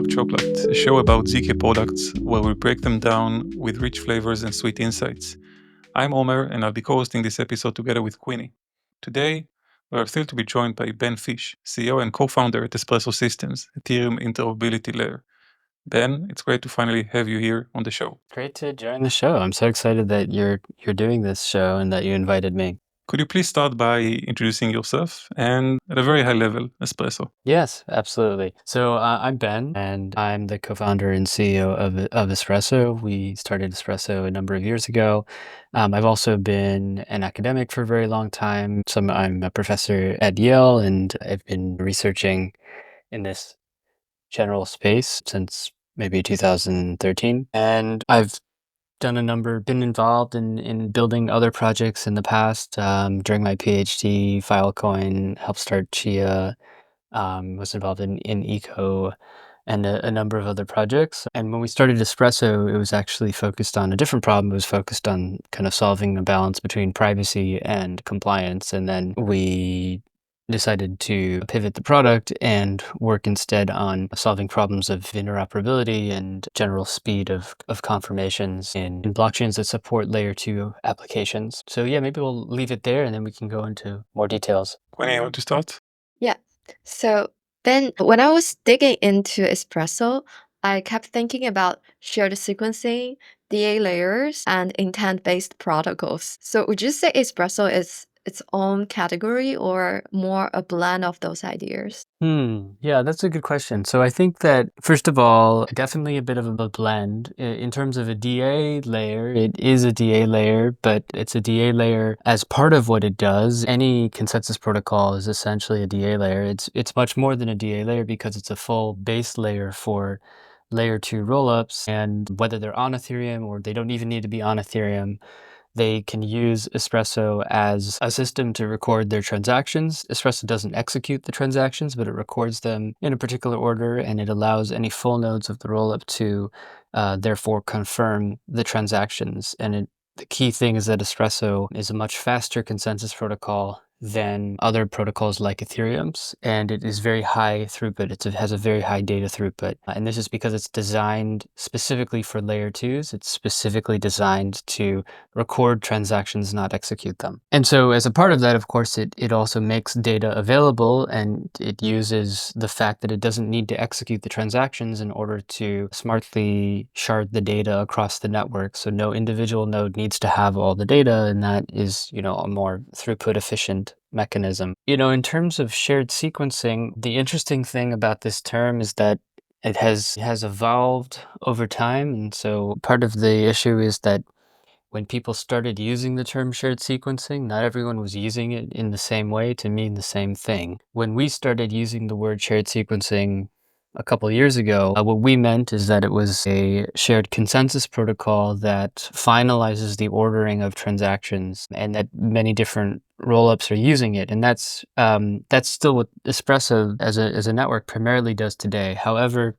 Dark Chocolate, a show about ZK products where we break them down with rich flavors and sweet insights. I'm Omer, and I'll be co-hosting this episode together with Queenie. Today, we are thrilled to be joined by Ben Fisch, CEO and co-founder at Espresso Systems, Ethereum interoperability layer. Ben, it's great to finally have you here on the show. Great to join the show. I'm so excited that you're doing this show and that you invited me. Could you please start by introducing yourself and, at a very high level, Espresso? Yes, absolutely. So I'm Ben, and I'm the co-founder and CEO of Espresso. We started Espresso a number of years ago. I've also been an academic for a very long time. So I'm a professor at Yale, and I've been researching in this general space since maybe 2013. And I've been involved in building other projects in the past. During my PhD, Filecoin helped start Chia, was involved in Eco and a number of other projects. And when we started Espresso, it was actually focused on a different problem. It was focused on kind of solving the balance between privacy and compliance. And then we decided to pivot the product and work instead on solving problems of interoperability and general speed of confirmations in blockchains that support layer 2 applications. So yeah, maybe we'll leave it there and then we can go into more details. Queenie, you want to start? Yeah. So then when I was digging into Espresso, I kept thinking about shared sequencing, DA layers, and intent-based protocols. So would you say Espresso is its own category or more a blend of those ideas? Yeah, that's a good question. So I think that, first of all, definitely a bit of a blend. In terms of a DA layer, it is a DA layer, but it's a DA layer as part of what it does. Any consensus protocol is essentially a DA layer. It's much more than a DA layer because it's a full base layer for layer 2 rollups, and whether they're on Ethereum or they don't even need to be on Ethereum, they can use Espresso as a system to record their transactions. Espresso doesn't execute the transactions, but it records them in a particular order, and it allows any full nodes of the rollup to therefore confirm the transactions. The key thing is that Espresso is a much faster consensus protocol than other protocols like Ethereum's, and it is very high throughput. It has a very high data throughput. And this is because it's designed specifically for layer 2s. It's specifically designed to record transactions, not execute them. And so as a part of that, of course, it also makes data available, and it uses the fact that it doesn't need to execute the transactions in order to smartly shard the data across the network. So no individual node needs to have all the data, and that is, a more throughput efficient mechanism. In terms of shared sequencing, the interesting thing about this term is that it has evolved over time. And so part of the issue is that when people started using the term shared sequencing, not everyone was using it in the same way to mean the same thing. When we started using the word shared sequencing a couple years ago, what we meant is that it was a shared consensus protocol that finalizes the ordering of transactions, and that many different rollups are using it. And that's still what Espresso as a network primarily does today. However,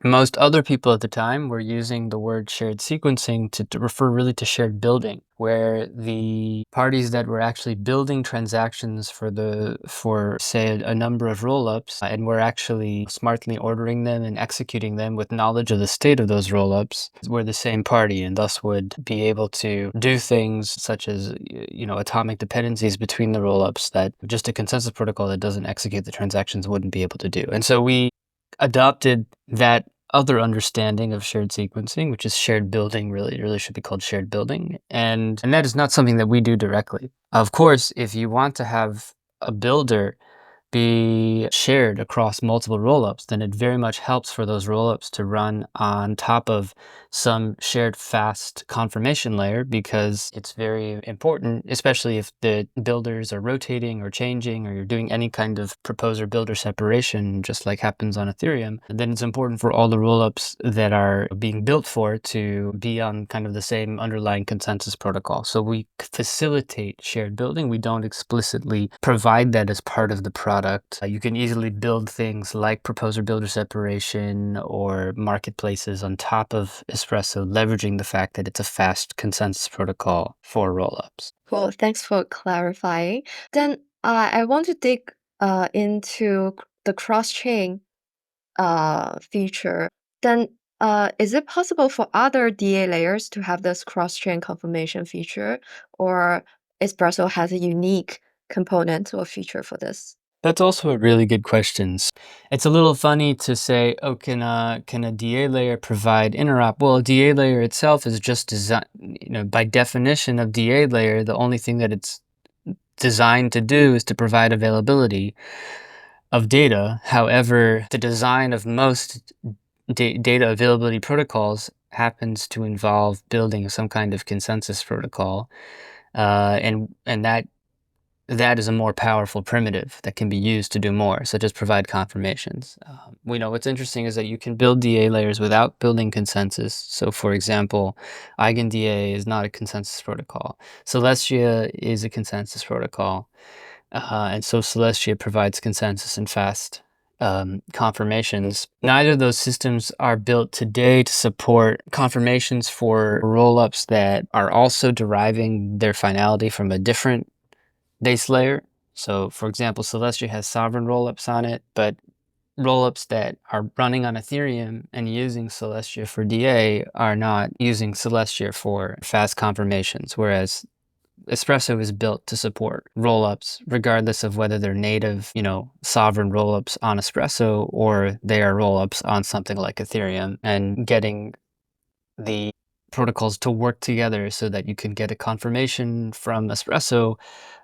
most other people at the time were using the word shared sequencing to refer really to shared building, where the parties that were actually building transactions for say a number of rollups and were actually smartly ordering them and executing them with knowledge of the state of those rollups were the same party, and thus would be able to do things such as atomic dependencies between the rollups that just a consensus protocol that doesn't execute the transactions wouldn't be able to do. And so we adopted that other understanding of shared sequencing, which is shared building. It really should be called shared building. And that is not something that we do directly. Of course, if you want to have a builder be shared across multiple rollups, then it very much helps for those rollups to run on top of some shared fast confirmation layer, because it's very important, especially if the builders are rotating or changing, or you're doing any kind of proposer builder separation, just like happens on Ethereum. Then it's important for all the rollups that are being built for to be on kind of the same underlying consensus protocol. So we facilitate shared building. We don't explicitly provide that as part of the product. You can easily build things like proposer builder separation or marketplaces on top of Espresso, leveraging the fact that it's a fast consensus protocol for rollups. Cool. Thanks for clarifying. Then I want to dig into the cross-chain feature, then is it possible for other DA layers to have this cross-chain confirmation feature, or Espresso has a unique component or feature for this? That's also a really good question. It's a little funny to say, oh, can a DA layer provide interop? Well, a DA layer itself is just designed, by definition of DA layer, the only thing that it's designed to do is to provide availability of data. However, the design of most data availability protocols happens to involve building some kind of consensus protocol, and that is a more powerful primitive that can be used to do more, such as provide confirmations. We know what's interesting is that you can build DA layers without building consensus. So for example, EigenDA is not a consensus protocol. Celestia is a consensus protocol. And so Celestia provides consensus and fast confirmations. Neither of those systems are built today to support confirmations for rollups that are also deriving their finality from a different base layer. So for example, Celestia has sovereign rollups on it, but rollups that are running on Ethereum and using Celestia for DA are not using Celestia for fast confirmations, whereas Espresso is built to support rollups, regardless of whether they're native, sovereign rollups on Espresso or they are rollups on something like Ethereum, and getting the protocols to work together so that you can get a confirmation from Espresso,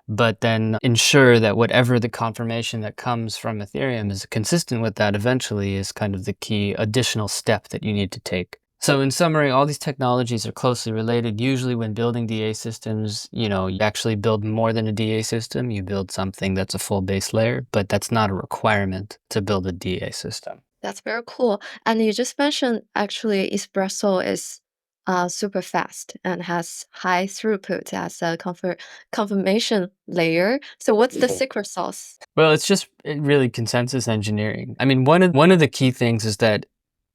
but then ensure that whatever the confirmation that comes from Ethereum is consistent with that eventually is kind of the key additional step that you need to take. So in summary, all these technologies are closely related. Usually when building DA systems, you actually build more than a DA system. You build something that's a full base layer, but that's not a requirement to build a DA system. That's very cool. And you just mentioned actually Espresso is super fast and has high throughput as a confirmation layer. So what's the secret sauce? Well, it's just really consensus engineering. I mean, one of the key things is that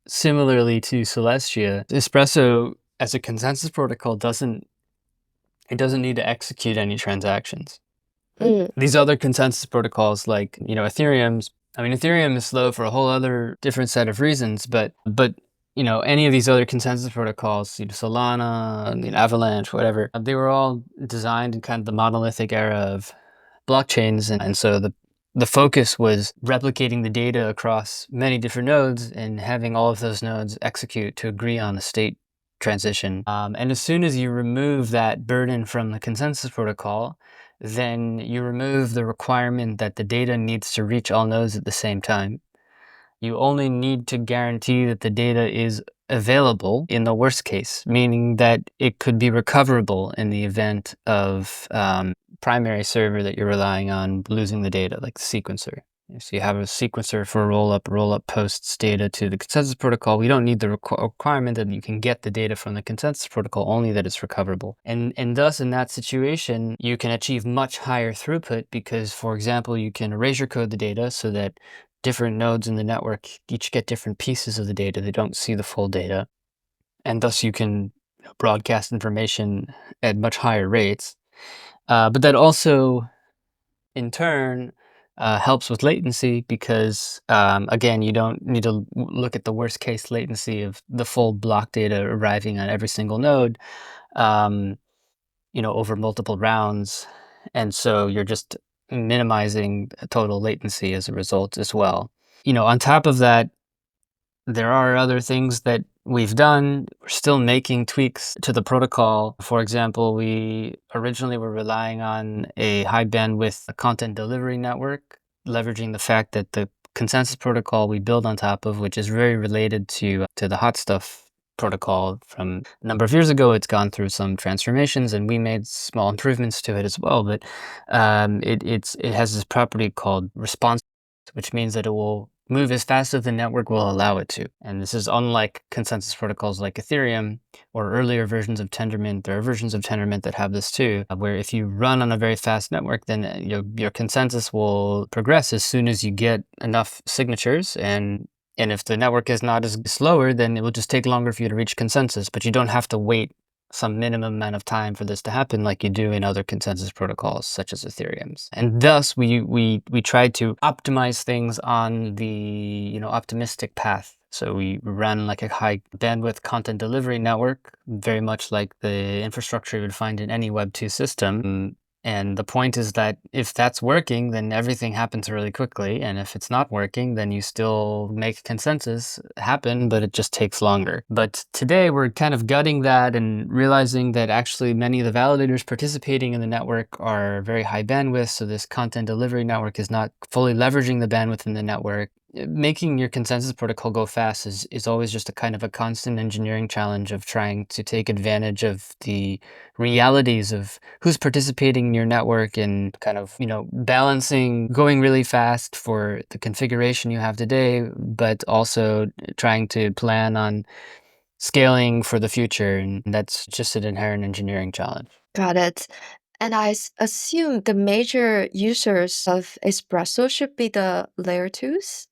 similarly to Celestia, Espresso as a consensus protocol doesn't need to execute any transactions. These other consensus protocols like, Ethereum is slow for a whole other different set of reasons, but any of these other consensus protocols, Solana, Avalanche, whatever, they were all designed in kind of the monolithic era of blockchains, and so the focus was replicating the data across many different nodes and having all of those nodes execute to agree on a state transition. And as soon as you remove that burden from the consensus protocol, then you remove the requirement that the data needs to reach all nodes at the same time. You only need to guarantee that the data is available in the worst case, meaning that it could be recoverable in the event of primary server that you're relying on losing the data, like the sequencer. So you have a sequencer for a rollup posts data to the consensus protocol. We don't need the requirement that you can get the data from the consensus protocol, only that it's recoverable. And thus, in that situation, you can achieve much higher throughput because, for example, you can erasure code the data so that different nodes in the network each get different pieces of the data. They don't see the full data. And thus you can broadcast information at much higher rates. But that also, in turn, helps with latency because, again, you don't need to look at the worst case latency of the full block data arriving on every single node, over multiple rounds. And so you're just minimizing total latency as a result as well. On top of that, there are other things that we've done. We're still making tweaks to the protocol. For example, we originally were relying on a high bandwidth content delivery network, leveraging the fact that the consensus protocol we build on top of, which is very related to the hot stuff protocol from a number of years ago. It's gone through some transformations and we made small improvements to it as well. But it has this property called response, which means that it will move as fast as the network will allow it to. And this is unlike consensus protocols like Ethereum or earlier versions of Tendermint. There are versions of Tendermint that have this too, where if you run on a very fast network, then your consensus will progress as soon as you get enough signatures. And if the network is not as slower, then it will just take longer for you to reach consensus, but you don't have to wait some minimum amount of time for this to happen, like you do in other consensus protocols, such as Ethereum's. And thus, we try to optimize things on the optimistic path. So we run like a high bandwidth content delivery network, very much like the infrastructure you would find in any Web 2 system. And the point is that if that's working, then everything happens really quickly. And if it's not working, then you still make consensus happen, but it just takes longer. But today we're kind of gutting that and realizing that actually many of the validators participating in the network are very high bandwidth. So this content delivery network is not fully leveraging the bandwidth in the network. Making your consensus protocol go fast is always just a kind of a constant engineering challenge of trying to take advantage of the realities of who's participating in your network and kind of, balancing going really fast for the configuration you have today, but also trying to plan on scaling for the future. And that's just an inherent engineering challenge. Got it. And I assume the major users of Espresso should be the layer twos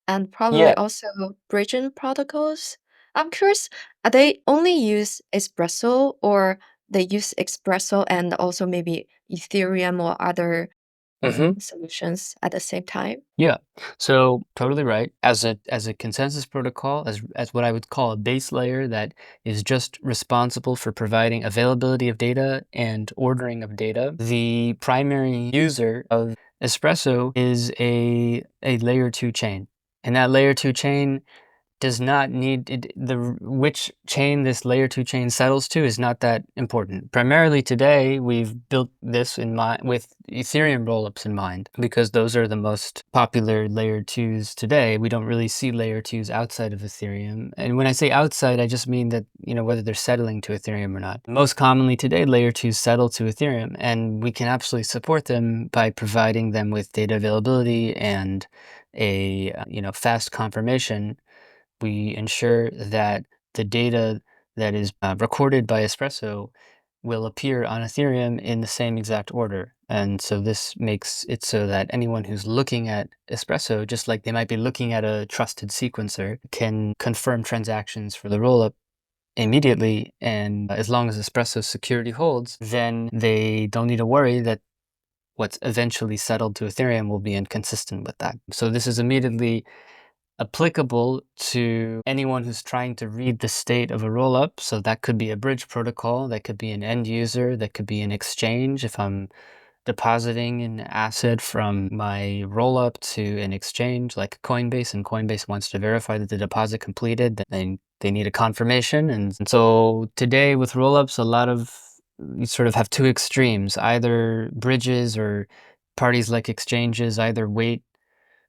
and probably Yeah. also bridging protocols. I'm curious, are they only use Espresso or they use Espresso and also maybe Ethereum or other solutions at the same time? Yeah, so totally right. As a consensus protocol, as what I would call a base layer that is just responsible for providing availability of data and ordering of data, the primary user of Espresso is a layer 2 chain. And that layer 2 chain does not need it, which chain this layer 2 chain settles to is not that important. Primarily today, we've built this in mind with Ethereum rollups in mind, because those are the most popular layer 2s today. We don't really see layer 2s outside of Ethereum. And when I say outside, I just mean that, whether they're settling to Ethereum or not. Most commonly today, layer 2s settle to Ethereum, and we can absolutely support them by providing them with data availability and a fast confirmation. We ensure that the data that is recorded by Espresso will appear on Ethereum in the same exact order. And so this makes it so that anyone who's looking at Espresso, just like they might be looking at a trusted sequencer, can confirm transactions for the rollup immediately. And as long as Espresso's security holds, then they don't need to worry that what's eventually settled to Ethereum will be inconsistent with that. So this is immediately applicable to anyone who's trying to read the state of a rollup. So that could be a bridge protocol, that could be an end user, that could be an exchange. If I'm depositing an asset from my rollup to an exchange like Coinbase, and Coinbase wants to verify that the deposit completed, then they need a confirmation. And so today with rollups, a lot of you sort of have two extremes. Either bridges or parties like exchanges either wait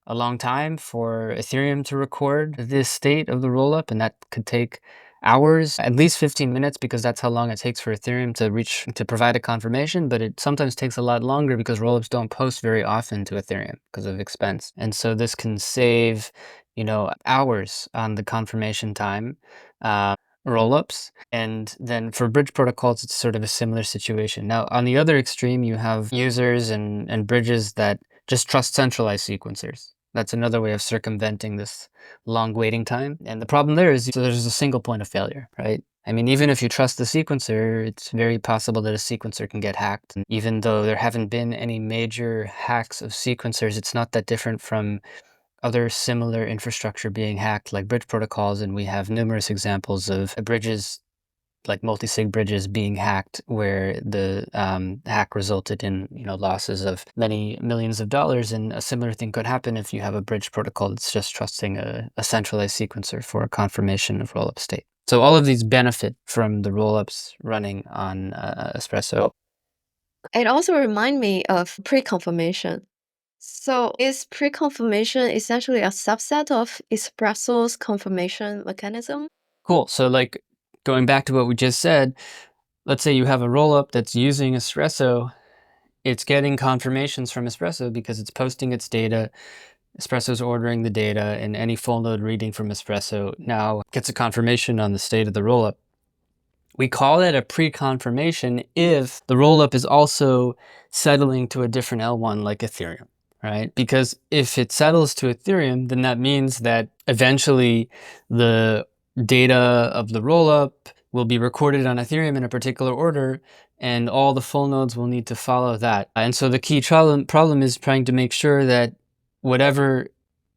a long time for Ethereum to record this state of the rollup, and that could take hours, at least 15 minutes, because that's how long it takes for Ethereum to provide a confirmation. But it sometimes takes a lot longer because rollups don't post very often to Ethereum because of expense. And so this can save, hours on the confirmation time. Rollups. And then for bridge protocols, it's sort of a similar situation. Now, on the other extreme, you have users and bridges that just trust centralized sequencers. That's another way of circumventing this long waiting time. And the problem there is so there's a single point of failure, right? I mean, even if you trust the sequencer, it's very possible that a sequencer can get hacked. And even though there haven't been any major hacks of sequencers, it's not that different from other similar infrastructure being hacked, like bridge protocols. And we have numerous examples of bridges, like multi-sig bridges, being hacked, where the hack resulted in losses of many millions of dollars. And a similar thing could happen if you have a bridge protocol that's just trusting a centralized sequencer for a confirmation of rollup state. So all of these benefit from the rollups running on Espresso. It also reminds me of pre-confirmation. So is pre-confirmation essentially a subset of Espresso's confirmation mechanism? Cool. So like going back to what we just said, let's say you have a rollup that's using Espresso. It's getting confirmations from Espresso because it's posting its data. Espresso's ordering the data, and any full node reading from Espresso now gets a confirmation on the state of the rollup. We call it a pre-confirmation if the rollup is also settling to a different L1 like Ethereum, right? Because if it settles to Ethereum, then that means that eventually the data of the rollup will be recorded on Ethereum in a particular order, and all the full nodes will need to follow that. And so the key problem is trying to make sure that whatever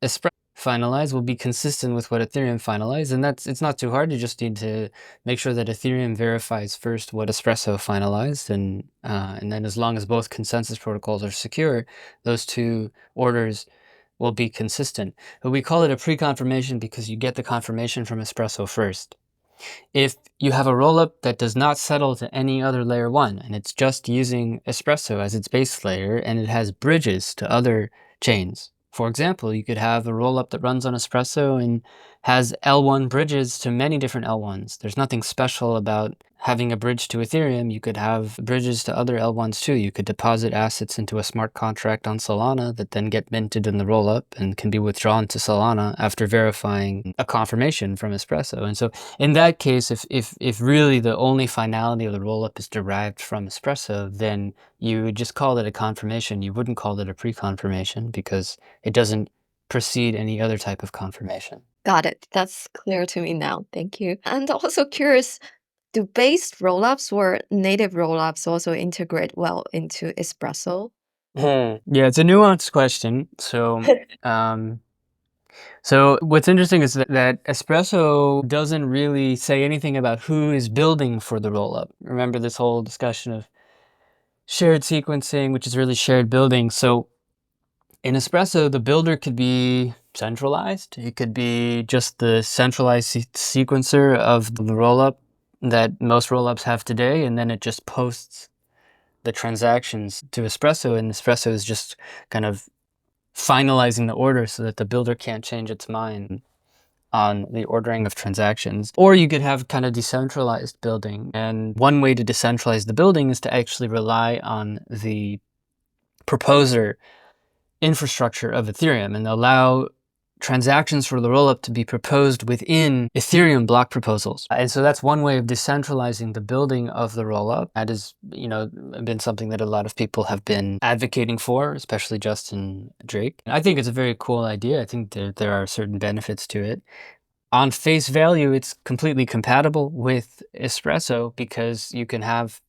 Espresso finalize will be consistent with what Ethereum finalized, and it's not too hard. You just need to make sure that Ethereum verifies first what Espresso finalized, and then as long as both consensus protocols are secure, those two orders will be consistent. But we call it a pre-confirmation because you get the confirmation from Espresso first. If you have a rollup that does not settle to any other layer 1, and it's just using Espresso as its base layer, and it has bridges to other chains. For example, you could have a rollup that runs on Espresso and has L1 bridges to many different L1s. There's nothing special about having a bridge to Ethereum. You could have bridges to other L1s too. You could deposit assets into a smart contract on Solana that then get minted in the rollup and can be withdrawn to Solana after verifying a confirmation from Espresso. And so in that case, if really the only finality of the rollup is derived from Espresso, then you would just call it a confirmation. You wouldn't call it a pre-confirmation because it doesn't precede any other type of confirmation. Got it. That's clear to me now. Thank you. And also curious, do based rollups or native rollups also integrate well into Espresso? Yeah, it's a nuanced question. So what's interesting is that Espresso doesn't really say anything about who is building for the rollup. Remember this whole discussion of shared sequencing, which is really shared building. So in Espresso, the builder could be centralized. It could be just the centralized sequencer of the rollup that most rollups have today, and then it just posts the transactions to Espresso, and Espresso is just kind of finalizing the order so that the builder can't change its mind on the ordering of transactions. Or you could have kind of decentralized building. And one way to decentralize the building is to actually rely on the proposer infrastructure of Ethereum and allow transactions for the rollup to be proposed within Ethereum block proposals. And so that's one way of decentralizing the building of the rollup. That has, been something that a lot of people have been advocating for, especially Justin Drake. And I think it's a very cool idea. I think there are certain benefits to it. On face value, it's completely compatible with Espresso because you can have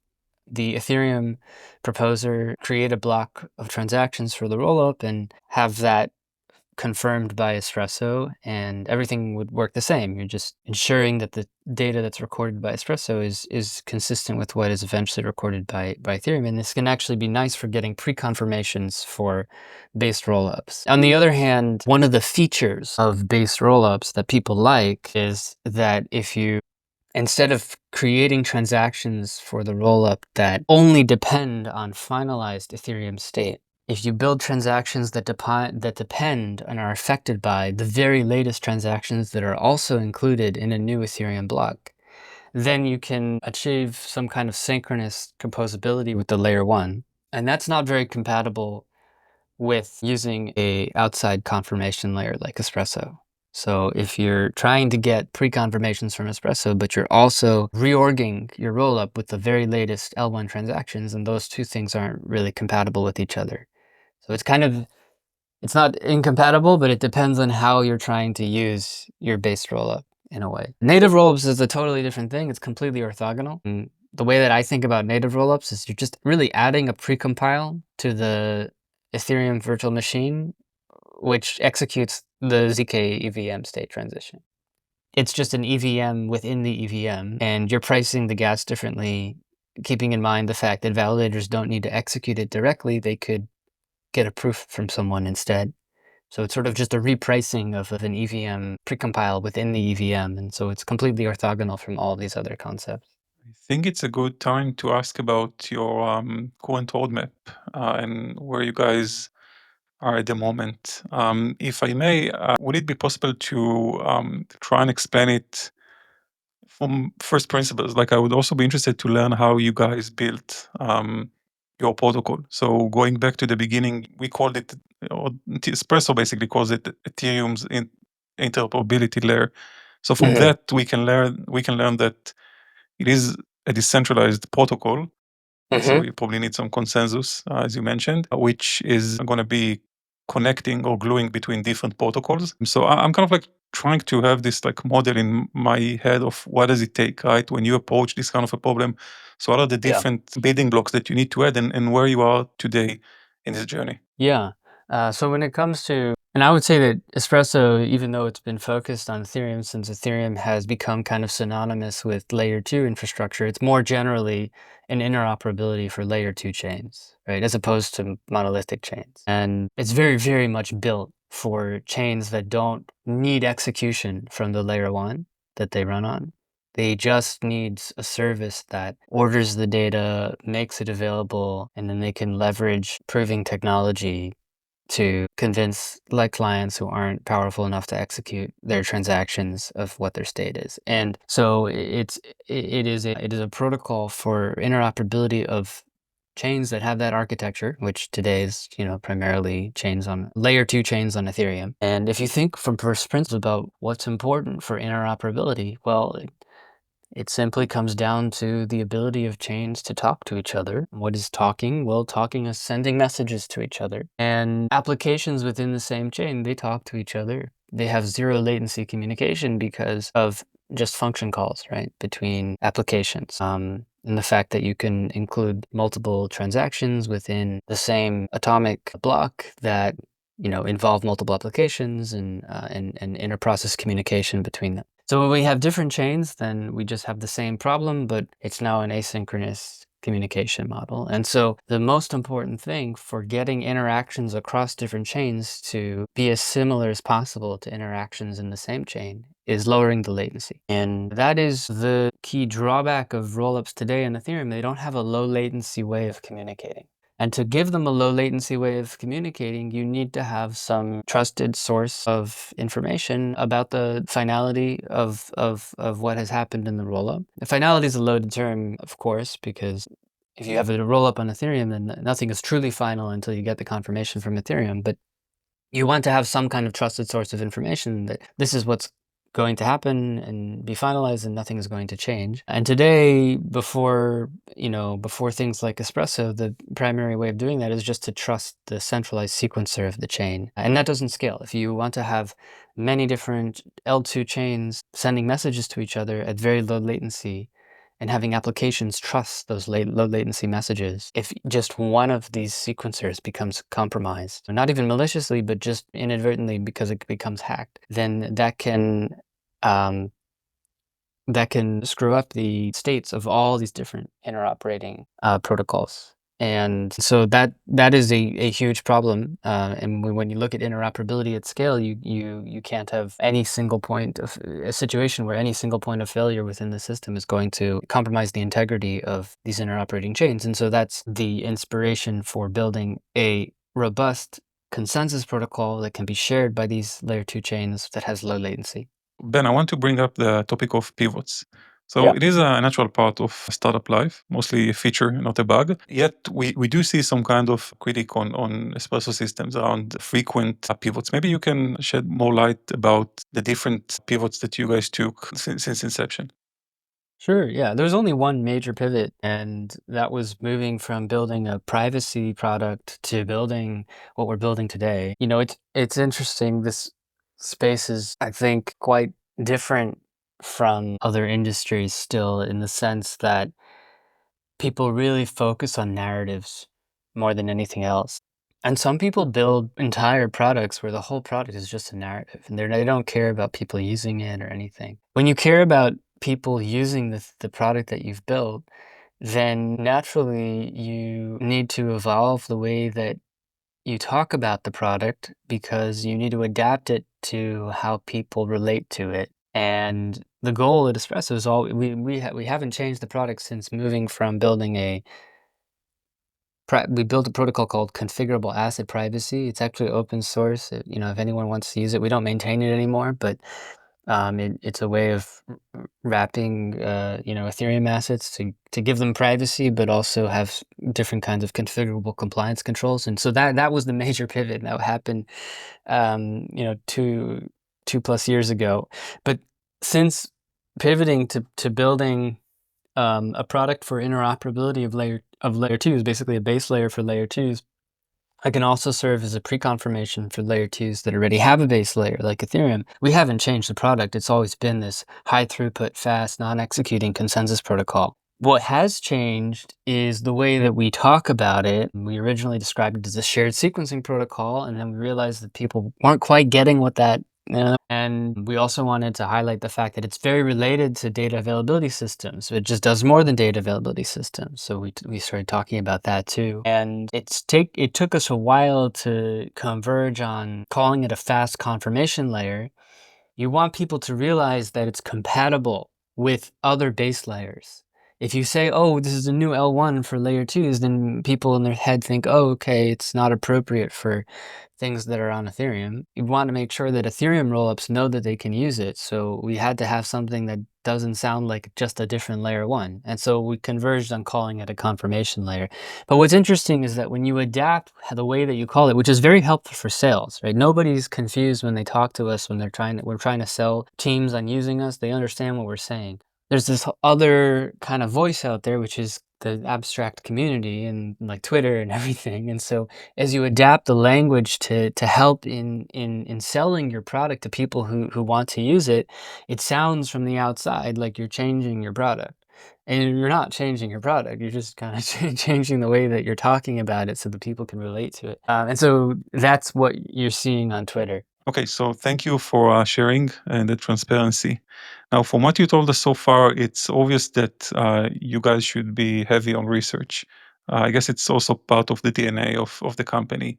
the Ethereum proposer create a block of transactions for the rollup and have that confirmed by Espresso, and everything would work the same. You're just ensuring that the data that's recorded by Espresso is consistent with what is eventually recorded by Ethereum. And this can actually be nice for getting pre-confirmations for based rollups. On the other hand, one of the features of based rollups that people like is that if you instead of creating transactions for the rollup that only depend on finalized Ethereum state, if you build transactions that depend and are affected by the very latest transactions that are also included in a new Ethereum block, then you can achieve some kind of synchronous composability with the layer 1. And that's not very compatible with using a outside confirmation layer like Espresso. So if you're trying to get pre-confirmations from Espresso, but you're also reorging your rollup with the very latest L1 transactions, and those two things aren't really compatible with each other. So it's not incompatible, but it depends on how you're trying to use your base rollup in a way. Native rollups is a totally different thing. It's completely orthogonal. And the way that I think about native rollups is you're just really adding a precompile to the Ethereum virtual machine, which executes the ZK EVM state transition. It's just an EVM within the EVM, and you're pricing the gas differently, keeping in mind the fact that validators don't need to execute it directly. They could get a proof from someone instead. So it's sort of just a repricing of an EVM precompile within the EVM, and so it's completely orthogonal from all these other concepts. I think it's a good time to ask about your current roadmap and where you guys are at the moment. If I may, would it be possible to try and explain it from first principles? Like, I would also be interested to learn how you guys built your protocol. So going back to the beginning, we called it, or Espresso basically calls it Ethereum's interoperability layer. So from that, we can learn that it is a decentralized protocol. So you probably need some consensus, as you mentioned, which is going to be connecting or gluing between different protocols. So I'm kind of like trying to have this like model in my head of what does it take, right? When you approach this kind of a problem. So what are the different building blocks that you need to add and where you are today in this journey? Yeah. So when it comes to, and I would say that Espresso, even though it's been focused on Ethereum, since Ethereum has become kind of synonymous with layer 2 infrastructure, it's more generally an interoperability for layer 2 chains, right? As opposed to monolithic chains. And it's very, very much built for chains that don't need execution from the layer 1 that they run on. They just need a service that orders the data, makes it available, and then they can leverage proving technology to convince like clients who aren't powerful enough to execute their transactions of what their state is. And so it is a protocol for interoperability of chains that have that architecture, which today is, primarily chains on layer 2 chains on Ethereum. And if you think from first principles about what's important for interoperability, well, it simply comes down to the ability of chains to talk to each other. What is talking? Well, talking is sending messages to each other. And applications within the same chain, they talk to each other. They have zero latency communication because of just function calls, right, between applications. And the fact that you can include multiple transactions within the same atomic block that involve multiple applications and inter-process communication between them. So when we have different chains, then we just have the same problem, but it's now an asynchronous communication model. And so the most important thing for getting interactions across different chains to be as similar as possible to interactions in the same chain is lowering the latency. And that is the key drawback of rollups today in Ethereum. They don't have a low latency way of communicating. And to give them a low latency way of communicating, you need to have some trusted source of information about the finality of what has happened in the rollup. The finality is a loaded term, of course, because if you have a rollup on Ethereum, then nothing is truly final until you get the confirmation from Ethereum. But you want to have some kind of trusted source of information that this is what's going to happen and be finalized and nothing is going to change. And today, before things like Espresso, the primary way of doing that is just to trust the centralized sequencer of the chain. And that doesn't scale. If you want to have many different L2 chains sending messages to each other at very low latency, and having applications trust those low latency messages, if just one of these sequencers becomes compromised, not even maliciously, but just inadvertently because it becomes hacked, then that can screw up the states of all these different interoperating protocols. And so that is a huge problem. And when you look at interoperability at scale, you can't have any single point of a situation where any single point of failure within the system is going to compromise the integrity of these interoperating chains. And so that's the inspiration for building a robust consensus protocol that can be shared by these layer 2 chains that has low latency. Ben, I want to bring up the topic of pivots. So Yeah. it is a natural part of startup life, mostly a feature, not a bug. Yet we do see some kind of critique on Espresso systems around frequent pivots. Maybe you can shed more light about the different pivots that you guys took since inception. Sure, yeah. There's only one major pivot, and that was moving from building a privacy product to building what we're building today. It's interesting. This space is, I think, quite different from other industries still in the sense that people really focus on narratives more than anything else. And some people build entire products where the whole product is just a narrative and they don't care about people using it or anything. When you care about people using the product that you've built, then naturally you need to evolve the way that you talk about the product because you need to adapt it to how people relate to it. And the goal at Espresso is we haven't changed the product since moving from building we built a protocol called configurable asset privacy. It's actually open source. If anyone wants to use it, we don't maintain it anymore, but it's a way of wrapping Ethereum assets to give them privacy, but also have different kinds of configurable compliance controls. And so that was the major pivot that happened 2+ years ago. But since pivoting to building a product for interoperability of layer 2s, basically a base layer for layer 2s, I can also serve as a pre-confirmation for layer 2s that already have a base layer, like Ethereum. We haven't changed the product. It's always been this high throughput, fast, non-executing consensus protocol. What has changed is the way that we talk about it. We originally described it as a shared sequencing protocol, and then we realized that people weren't quite getting what that. And we also wanted to highlight the fact that it's very related to data availability systems. It just does more than data availability systems. So we started talking about that too. And it took us a while to converge on calling it a fast confirmation layer. You want people to realize that it's compatible with other base layers. If you say, oh, this is a new L1 for layer 2s, then people in their head think, oh, okay, it's not appropriate for things that are on Ethereum. You want to make sure that Ethereum rollups know that they can use it. So we had to have something that doesn't sound like just a different layer 1. And so we converged on calling it a confirmation layer. But what's interesting is that when you adapt the way that you call it, which is very helpful for sales, right? Nobody's confused when they talk to us when we're trying to sell teams on using us. They understand what we're saying. There's this other kind of voice out there, which is the abstract community and like Twitter and everything. And so as you adapt the language to help in selling your product to people who want to use it, it sounds from the outside like you're changing your product. And you're not changing your product. You're just kind of changing the way that you're talking about it so that people can relate to it. And so that's what you're seeing on Twitter. Okay, so thank you for sharing and the transparency. Now, from what you told us so far, it's obvious that you guys should be heavy on research. I guess it's also part of the DNA of the company.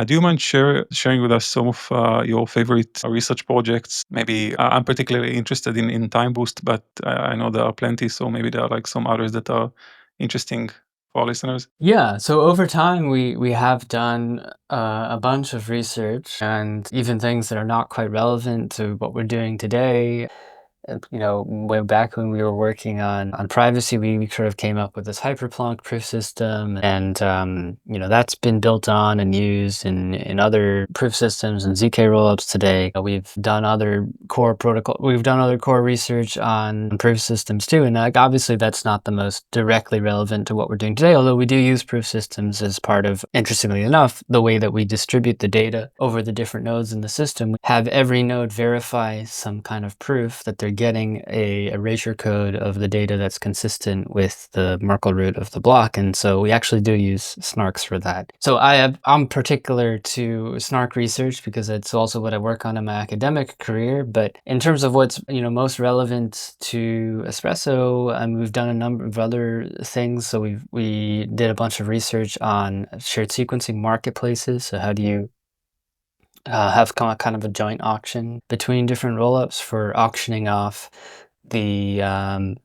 Do you mind sharing with us some of your favorite research projects? Maybe I'm particularly interested in Time Boost, but I know there are plenty, so maybe there are like some others that are interesting for our listeners. Yeah, so over time we have done a bunch of research and even things that are not quite relevant to what we're doing today. Way back when we were working on privacy, we sort of came up with this hyperplonk proof system, and that's been built on and used in other proof systems and ZK rollups today. We've done other core research on proof systems too, and like obviously that's not the most directly relevant to what we're doing today, although we do use proof systems as part of, interestingly enough, the way that we distribute the data over the different nodes in the system. We have every node verify some kind of proof that they're getting a erasure code of the data that's consistent with the Merkle root of the block. And so we actually do use snarks for that. So I'm particular to snark research because it's also what I work on in my academic career. But in terms of what's most relevant to Espresso, we've done a number of other things. So we did a bunch of research on shared sequencing marketplaces. So how do you have kind of a joint auction between different rollups for auctioning off the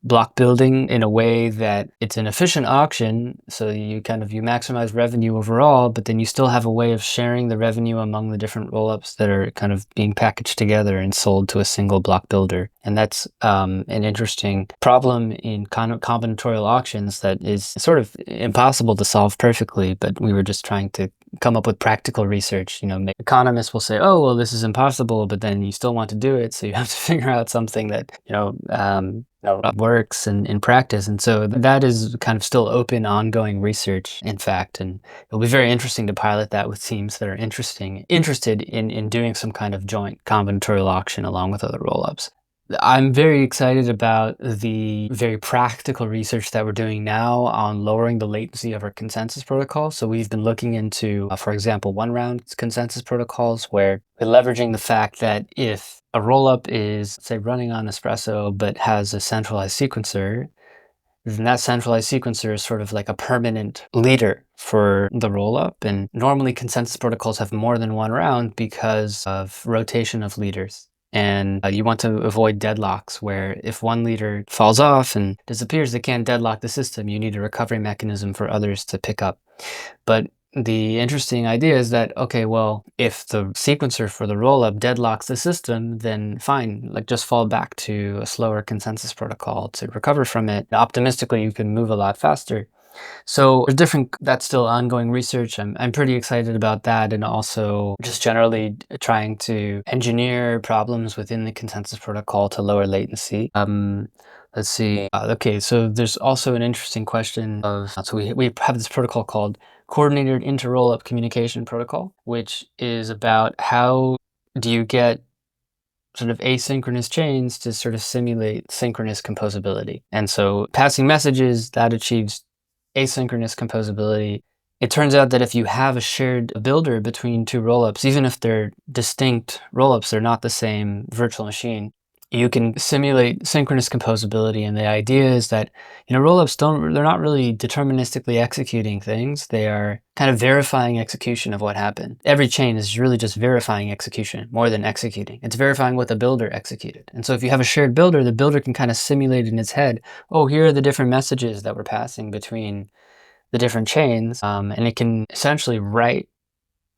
block building in a way that it's an efficient auction, so you maximize revenue overall, but then you still have a way of sharing the revenue among the different rollups that are kind of being packaged together and sold to a single block builder. And that's an interesting problem in kind of combinatorial auctions that is sort of impossible to solve perfectly, but we were just trying to come up with practical research. Economists will say, oh, well, this is impossible, but then you still want to do it. So you have to figure out something that, works in practice. And so that is kind of still open, ongoing research, in fact. And it'll be very interesting to pilot that with teams that are interested in doing some kind of joint combinatorial auction along with other rollups. I'm very excited about the very practical research that we're doing now on lowering the latency of our consensus protocol. So we've been looking into, for example, one-round consensus protocols where we're leveraging the fact that if a rollup is, say, running on Espresso but has a centralized sequencer, then that centralized sequencer is sort of like a permanent leader for the rollup. And normally consensus protocols have more than one round because of rotation of leaders. And you want to avoid deadlocks where if one leader falls off and disappears, they can't deadlock the system. You need a recovery mechanism for others to pick up. But the interesting idea is that, okay, well, if the sequencer for the rollup deadlocks the system, then fine, like just fall back to a slower consensus protocol to recover from it. Optimistically, you can move a lot faster. So that's still ongoing research. I'm pretty excited about that, and also just generally trying to engineer problems within the consensus protocol to lower latency. Let's see. Okay, so there's also an interesting question of, so we have this protocol called coordinated inter-rollup communication protocol, which is about how do you get sort of asynchronous chains to sort of simulate synchronous composability. And so passing messages, that achieves asynchronous composability. It turns out that if you have a shared builder between two rollups, even if they're distinct rollups, they're not the same virtual machine, you can simulate synchronous composability. And the idea is that, rollups they're not really deterministically executing things. They are kind of verifying execution of what happened. Every chain is really just verifying execution more than executing. It's verifying what the builder executed. And so if you have a shared builder, the builder can kind of simulate in its head, oh, here are the different messages that we're passing between the different chains. And it can essentially write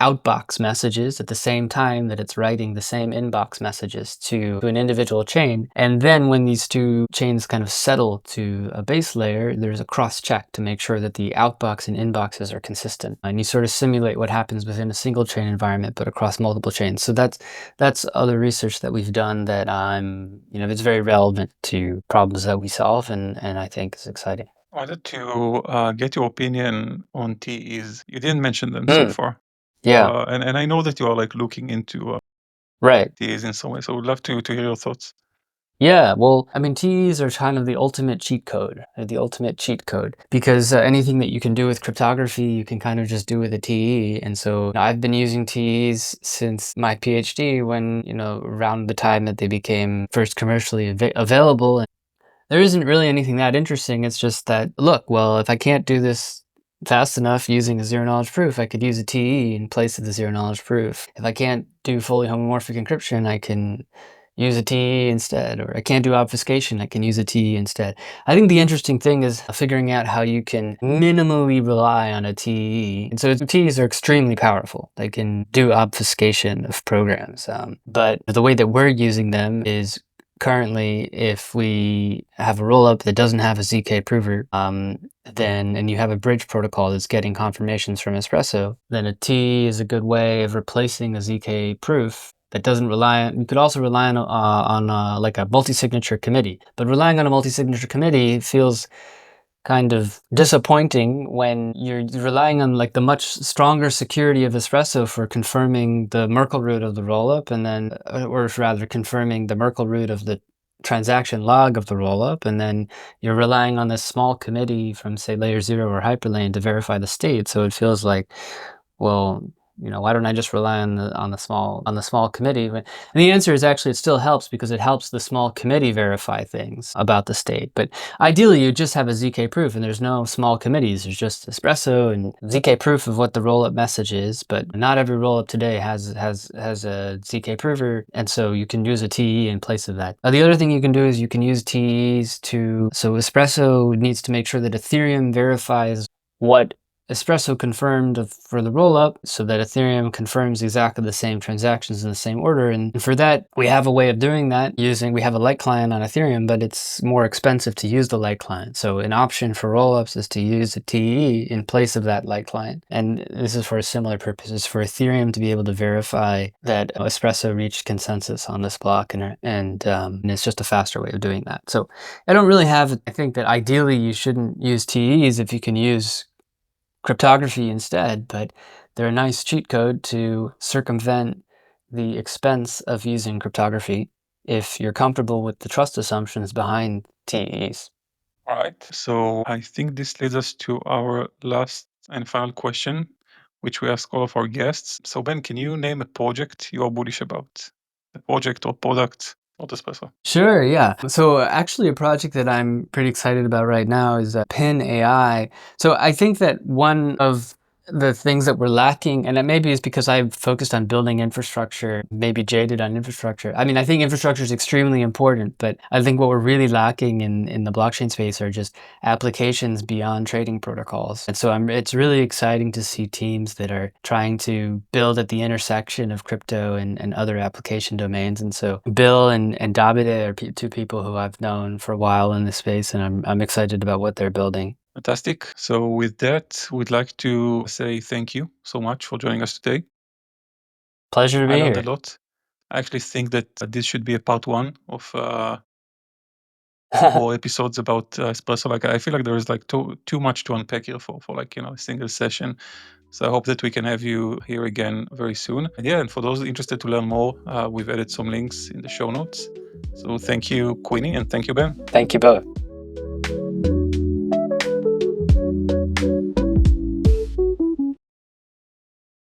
outbox messages at the same time that it's writing the same inbox messages to an individual chain. And then when these two chains kind of settle to a base layer, there's a cross check to make sure that the outbox and inboxes are consistent. And you sort of simulate what happens within a single chain environment, but across multiple chains. So that's other research that we've done that it's very relevant to problems that we solve, and I think is exciting. I wanted to get your opinion on TEs. You didn't mention them so far. Yeah, and I know that you are like looking into right. TEs in some way, so I would love to hear your thoughts. Yeah, well, I mean, TEs are kind of the ultimate cheat code. They're the ultimate cheat code because anything that you can do with cryptography, you can kind of just do with a TE. And so I've been using TEs since my PhD when, around the time that they became first commercially available. And there isn't really anything that interesting. It's just that, look, well, if I can't do this fast enough using a zero knowledge proof, I could use a TE in place of the zero knowledge proof. If I can't do fully homomorphic encryption, I can use a TE instead, or I can't do obfuscation, I can use a TE instead. I think the interesting thing is figuring out how you can minimally rely on a TE. And so TEs are extremely powerful. They can do obfuscation of programs. But the way that we're using them is currently, if we have a rollup that doesn't have a ZK prover, and you have a bridge protocol that's getting confirmations from Espresso, then a T is a good way of replacing a ZK proof that doesn't rely on. You could also rely on like a multi-signature committee, but relying on a multi-signature committee feels kind of disappointing when you're relying on like the much stronger security of Espresso for confirming the Merkle root of the rollup, and then, or rather confirming the Merkle root of the transaction log of the rollup, and then you're relying on this small committee from, say, layer 0 or Hyperlane to verify the state. So it feels like, well, why don't I just rely on the small committee? And the answer is actually it still helps because it helps the small committee verify things about the state. But ideally, you just have a ZK proof, and there's no small committees. There's just Espresso and ZK proof of what the rollup message is. But not every rollup today has a ZK prover, and so you can use a TE in place of that. The other thing you can do is you can use TEs so Espresso needs to make sure that Ethereum verifies what Espresso confirmed for the rollup so that Ethereum confirms exactly the same transactions in the same order. And for that, we have a way of doing that we have a light client on Ethereum, but it's more expensive to use the light client. So an option for rollups is to use a TE in place of that light client. And this is for a similar purpose. It's for Ethereum to be able to verify that Espresso reached consensus on this block. And it's just a faster way of doing that. So I think that ideally you shouldn't use TEs if you can use cryptography instead, but they're a nice cheat code to circumvent the expense of using cryptography if you're comfortable with the trust assumptions behind TEs. All right. So I think this leads us to our last and final question, which we ask all of our guests. So Ben, can you name a project you are bullish about? A project or product or Espresso? Sure, yeah. So actually a project that I'm pretty excited about right now is Pin AI. So I think that one of the things that we're lacking, and that maybe is because I've focused on building infrastructure, maybe jaded on infrastructure. I mean, I think infrastructure is extremely important, but I think what we're really lacking in the blockchain space are just applications beyond trading protocols. And so it's really exciting to see teams that are trying to build at the intersection of crypto and other application domains. And so Bill and Davide are two people who I've known for a while in this space, and I'm excited about what they're building. Fantastic. So with that, we'd like to say thank you so much for joining us today. Pleasure to I be learned a here. lot. I actually think that this should be a part one of more episodes about espresso. Like I feel like there is like too much to unpack here for like a single session. So I hope that we can have you here again very soon. And yeah, and for those interested to learn more, we've added some links in the show notes. So thank you, Queenie, and thank you, Ben. Thank you both.